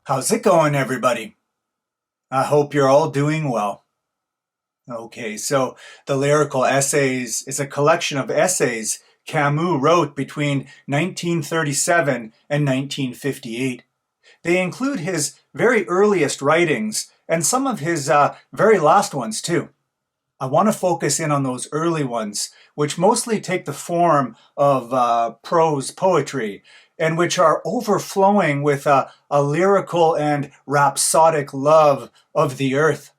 How's it going, everybody? I hope you're all doing well. Okay, so the Lyrical Essays is a collection of essays Camus wrote between 1937 and 1958. They include his very earliest writings and some of his very last ones, too. I want to focus in on those early ones, which mostly take the form of prose poetry and which are overflowing with a lyrical and rhapsodic love of the earth.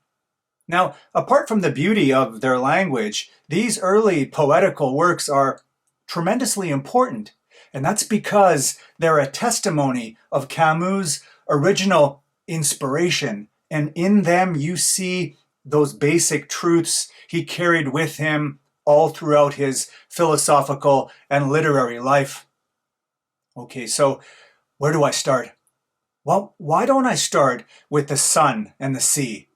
Now, apart from the beauty of their language, these early poetical works are tremendously important, and that's because they're a testimony of Camus' original inspiration, and in them you see those basic truths he carried with him all throughout his philosophical and literary life. Okay, so where do I start? Well, why don't I start with the sun and the sea?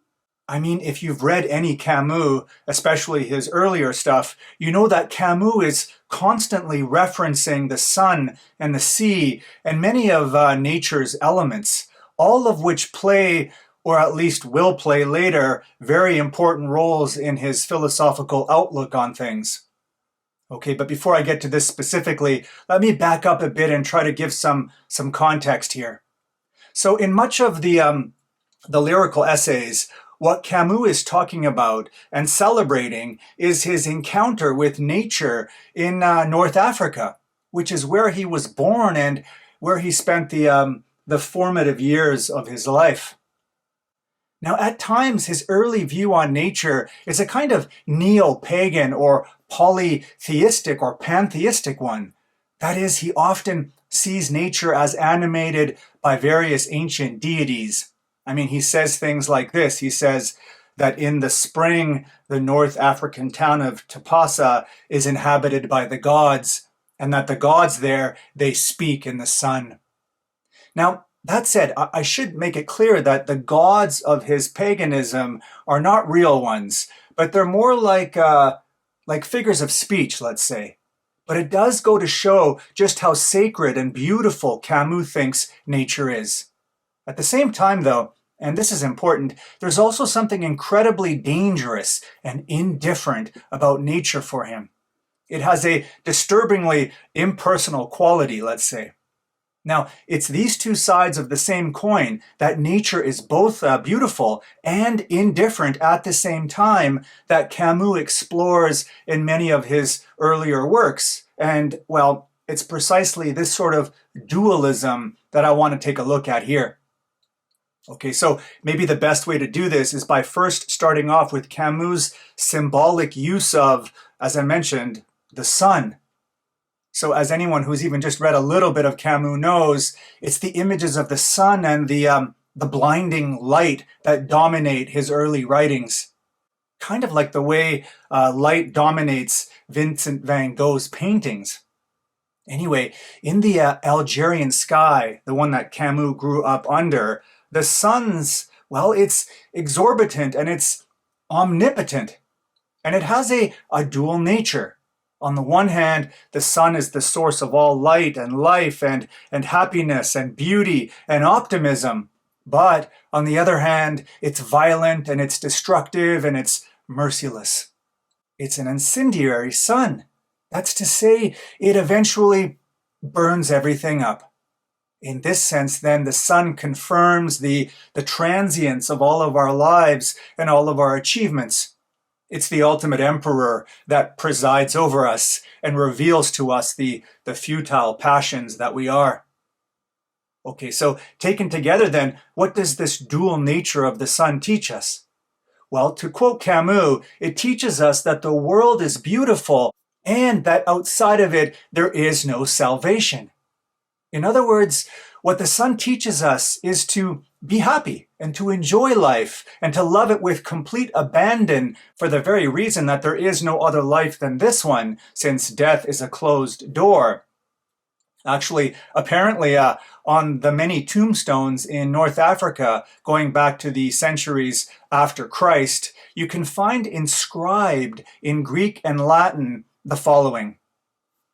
I mean, if you've read any Camus, especially his earlier stuff, you know that Camus is constantly referencing the sun and the sea and many of nature's elements, all of which play, or at least will play later, very important roles in his philosophical outlook on things. Okay, but before I get to this specifically, let me back up a bit and try to give some context here. So in much of the lyrical essays, what Camus is talking about and celebrating is his encounter with nature in North Africa, which is where he was born and where he spent the formative years of his life. Now, at times, his early view on nature is a kind of neo-pagan or polytheistic or pantheistic one. That is, he often sees nature as animated by various ancient deities. I mean, he says things like this. He says that in the spring, the North African town of Tapasa is inhabited by the gods, and that the gods there, they speak in the sun. Now, that said, I should make it clear that the gods of his paganism are not real ones, but they're more like figures of speech, let's say. But it does go to show just how sacred and beautiful Camus thinks nature is. At the same time, though, and this is important, there's also something incredibly dangerous and indifferent about nature for him. It has a disturbingly impersonal quality, let's say. Now, it's these two sides of the same coin, that nature is both beautiful and indifferent at the same time, that Camus explores in many of his earlier works. And, well, it's precisely this sort of dualism that I want to take a look at here. Okay, so maybe the best way to do this is by first starting off with Camus' symbolic use of, as I mentioned, the sun. So as anyone who's even just read a little bit of Camus knows, it's the images of the sun and the blinding light that dominate his early writings. Kind of like the way light dominates Vincent van Gogh's paintings. Anyway, in the Algerian sky, the one that Camus grew up under, the sun's, well, it's exorbitant and it's omnipotent. And it has a dual nature. On the one hand, the sun is the source of all light and life and happiness and beauty and optimism. But on the other hand, it's violent and it's destructive and it's merciless. It's an incendiary sun. That's to say, it eventually burns everything up. In this sense, then, the sun confirms the transience of all of our lives and all of our achievements. It's the ultimate emperor that presides over us and reveals to us the futile passions that we are. Okay, so taken together then, what does this dual nature of the sun teach us? Well, to quote Camus, it teaches us that the world is beautiful and that outside of it, there is no salvation. In other words, what the sun teaches us is to be happy and to enjoy life and to love it with complete abandon for the very reason that there is no other life than this one, since death is a closed door. Actually, apparently, on the many tombstones in North Africa, going back to the centuries after Christ, you can find inscribed in Greek and Latin the following: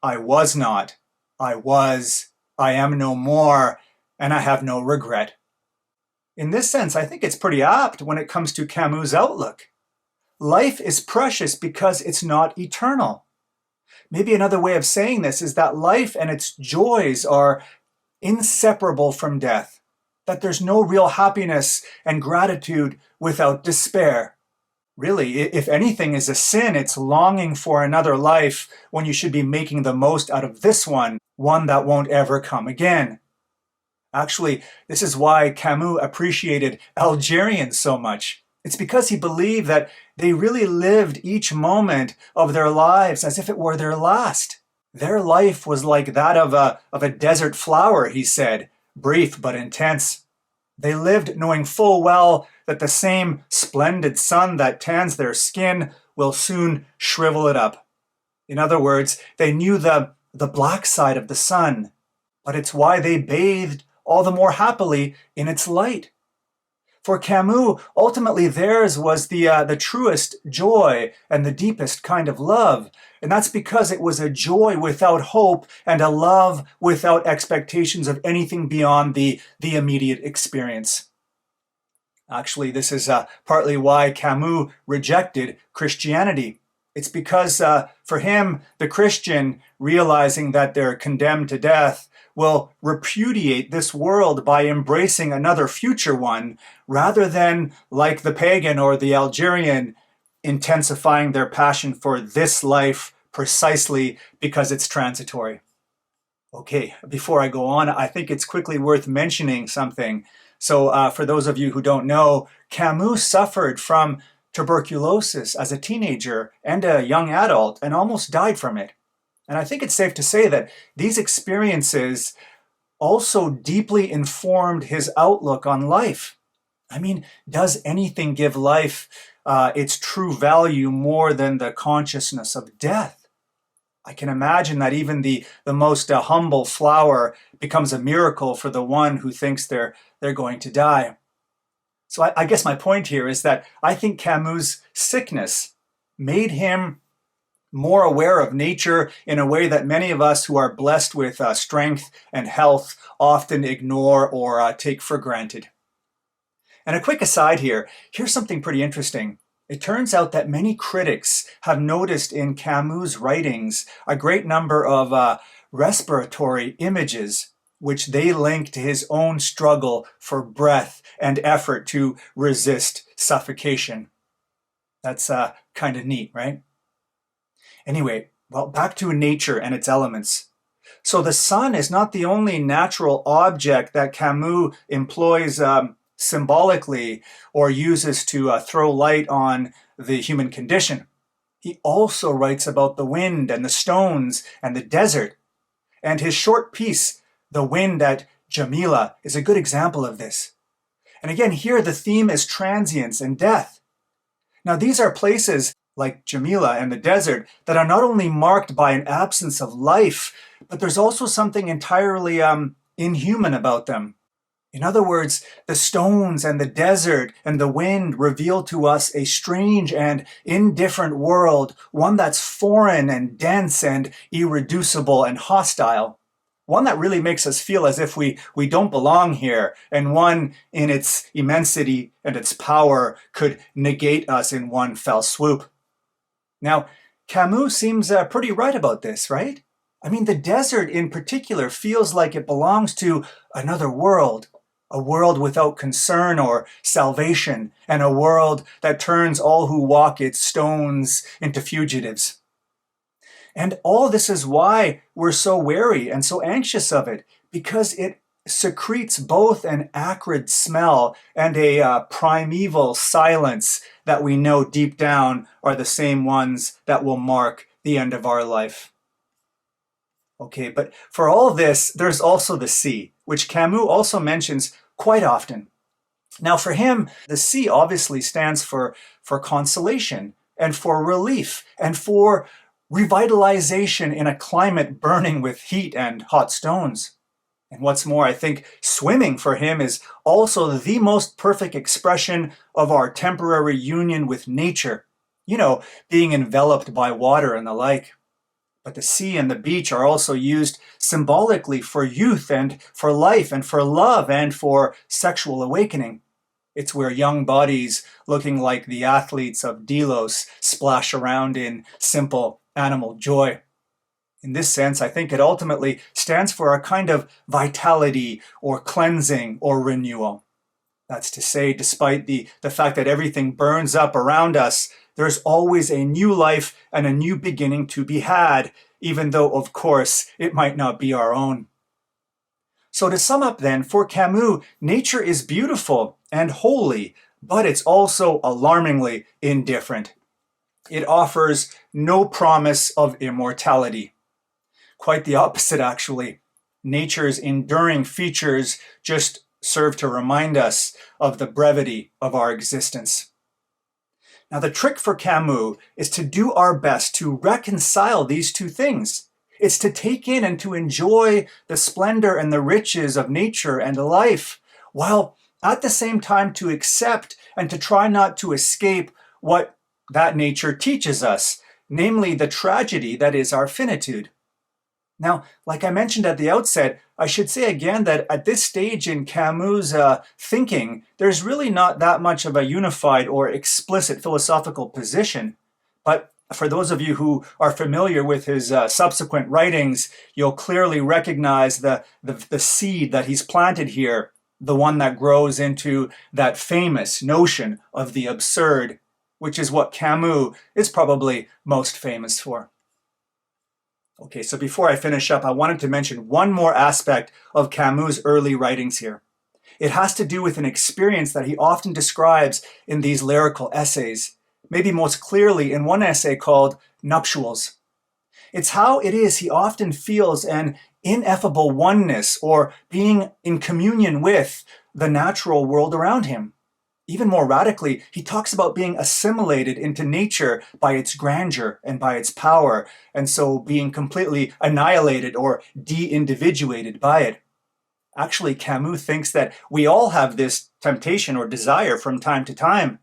I was not, I was, I am no more, and I have no regret. In this sense, I think it's pretty apt when it comes to Camus' outlook. Life is precious because it's not eternal. Maybe another way of saying this is that life and its joys are inseparable from death, that there's no real happiness and gratitude without despair. Really, if anything is a sin, it's longing for another life when you should be making the most out of this one that won't ever come again. Actually, this is why Camus appreciated Algerians so much. It's because he believed that they really lived each moment of their lives as if it were their last. Their life was like that of a desert flower, he said, brief but intense. They lived knowing full well that the same splendid sun that tans their skin will soon shrivel it up. In other words, they knew the black side of the sun, but it's why they bathed all the more happily in its light. For Camus, ultimately theirs was the truest joy and the deepest kind of love. And that's because it was a joy without hope and a love without expectations of anything beyond the immediate experience. Actually, this is partly why Camus rejected Christianity. It's because for him, the Christian, realizing that they're condemned to death, will repudiate this world by embracing another future one, rather than, like the pagan or the Algerian, intensifying their passion for this life precisely because it's transitory. Okay, before I go on, I think it's quickly worth mentioning something. So for those of you who don't know, Camus suffered from tuberculosis as a teenager and a young adult and almost died from it. And I think it's safe to say that these experiences also deeply informed his outlook on life. I mean, does anything give life its true value more than the consciousness of death? I can imagine that even the most humble flower becomes a miracle for the one who thinks they're going to die. So I guess my point here is that I think Camus' sickness made him more aware of nature in a way that many of us who are blessed with strength and health often ignore or take for granted. And a quick aside here, here's something pretty interesting. It turns out that many critics have noticed in Camus' writings a great number of respiratory images, which they link to his own struggle for breath and effort to resist suffocation. That's kind of neat, right? Anyway, well, back to nature and its elements. So the sun is not the only natural object that Camus employs symbolically or uses to throw light on the human condition. He also writes about the wind and the stones and the desert. And his short piece, The Wind at Jamila, is a good example of this. And again, here the theme is transience and death. Now, these are places like Jamila and the desert that are not only marked by an absence of life, but there's also something entirely inhuman about them. In other words, the stones and the desert and the wind reveal to us a strange and indifferent world, one that's foreign and dense and irreducible and hostile. One that really makes us feel as if we don't belong here, and one in its immensity and its power could negate us in one fell swoop. Now, Camus seems pretty right about this, right? I mean, the desert in particular feels like it belongs to another world, a world without concern or salvation, and a world that turns all who walk its stones into fugitives. And all this is why we're so wary and so anxious of it, because it secretes both an acrid smell and a primeval silence that we know deep down are the same ones that will mark the end of our life. Okay, but for all this, there's also the sea, which Camus also mentions quite often. Now, for him, the sea obviously stands for consolation and for relief and for revitalization in a climate burning with heat and hot stones. And what's more, I think swimming for him is also the most perfect expression of our temporary union with nature. You know, being enveloped by water and the like. But the sea and the beach are also used symbolically for youth and for life and for love and for sexual awakening. It's where young bodies looking like the athletes of Delos splash around in simple animal joy. In this sense, I think it ultimately stands for a kind of vitality or cleansing or renewal. That's to say, despite the fact that everything burns up around us, there's always a new life and a new beginning to be had, even though, of course, it might not be our own. So to sum up then, for Camus, nature is beautiful and holy, but it's also alarmingly indifferent. It offers no promise of immortality. Quite the opposite, actually. Nature's enduring features just serve to remind us of the brevity of our existence. Now, the trick for Camus is to do our best to reconcile these two things. It's to take in and to enjoy the splendor and the riches of nature and life, while at the same time to accept and to try not to escape what that nature teaches us, namely the tragedy that is our finitude. Now, like I mentioned at the outset, I should say again that at this stage in Camus' thinking, there's really not that much of a unified or explicit philosophical position. But for those of you who are familiar with his subsequent writings, you'll clearly recognize the seed that he's planted here, the one that grows into that famous notion of the absurd, which is what Camus is probably most famous for. Okay, so before I finish up, I wanted to mention one more aspect of Camus' early writings here. It has to do with an experience that he often describes in these lyrical essays, maybe most clearly in one essay called Nuptials. It's how it is he often feels an ineffable oneness or being in communion with the natural world around him. Even more radically, he talks about being assimilated into nature by its grandeur and by its power, and so being completely annihilated or de-individuated by it. Actually, Camus thinks that we all have this temptation or desire from time to time.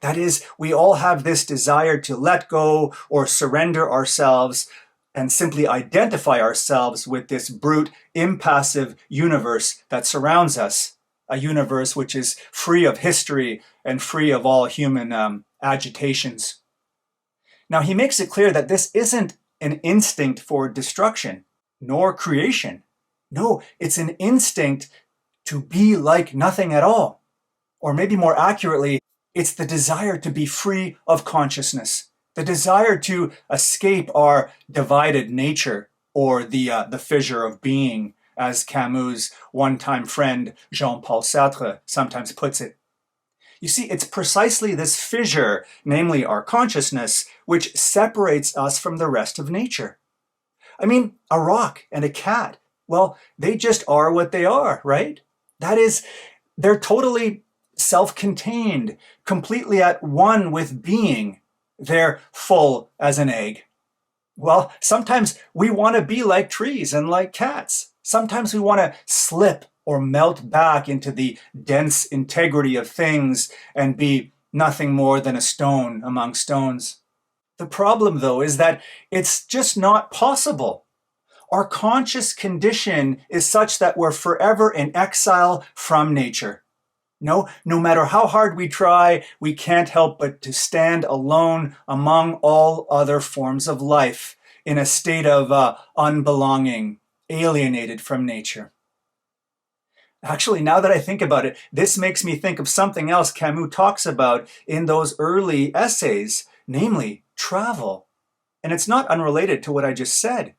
That is, we all have this desire to let go or surrender ourselves and simply identify ourselves with this brute, impassive universe that surrounds us. A universe which is free of history and free of all human agitations. Now, he makes it clear that this isn't an instinct for destruction, nor creation. No, it's an instinct to be like nothing at all. Or maybe more accurately, it's the desire to be free of consciousness, the desire to escape our divided nature, or the fissure of being, as Camus' one-time friend Jean-Paul Sartre sometimes puts it. You see, it's precisely this fissure, namely our consciousness, which separates us from the rest of nature. I mean, a rock and a cat, well, they just are what they are, right? That is, they're totally self-contained, completely at one with being. They're full as an egg. Well, sometimes we want to be like trees and like cats. Sometimes we want to slip or melt back into the dense integrity of things and be nothing more than a stone among stones. The problem, though, is that it's just not possible. Our conscious condition is such that we're forever in exile from nature. No matter how hard we try, we can't help but to stand alone among all other forms of life in a state of unbelonging, alienated from nature. Actually, now that I think about it, this makes me think of something else Camus talks about in those early essays, namely travel. And it's not unrelated to what I just said.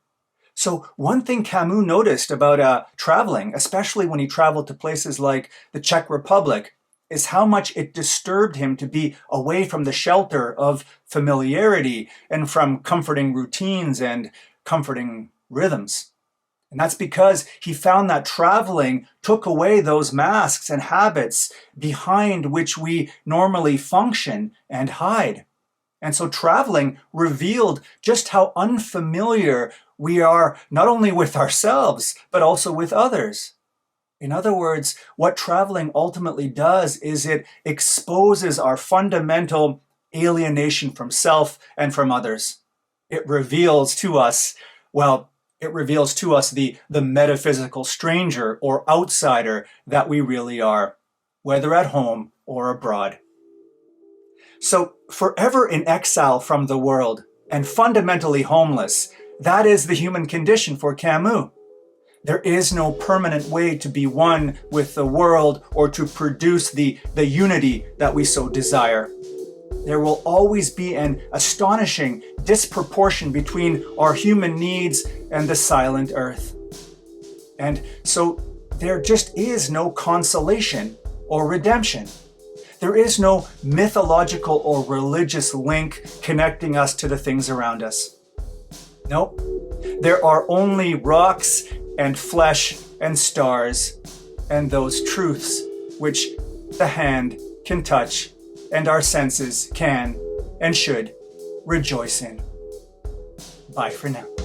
So one thing Camus noticed about traveling, especially when he traveled to places like the Czech Republic, is how much it disturbed him to be away from the shelter of familiarity and from comforting routines and comforting rhythms. And that's because he found that traveling took away those masks and habits behind which we normally function and hide. And so traveling revealed just how unfamiliar we are, not only with ourselves, but also with others. In other words, what traveling ultimately does is it exposes our fundamental alienation from self and from others. It reveals to us, the metaphysical stranger or outsider that we really are. whether at home or abroad. So, forever in exile from the world and fundamentally homeless, that is the human condition for Camus. There is no permanent way to be one with the world or to produce the unity that we so desire. There will always be an astonishing disproportion between our human needs and the silent earth. And so there just is no consolation or redemption. There is no mythological or religious link connecting us to the things around us. Nope. There are only rocks and flesh and stars and those truths which the hand can touch and our senses can and should rejoice in. Bye for now.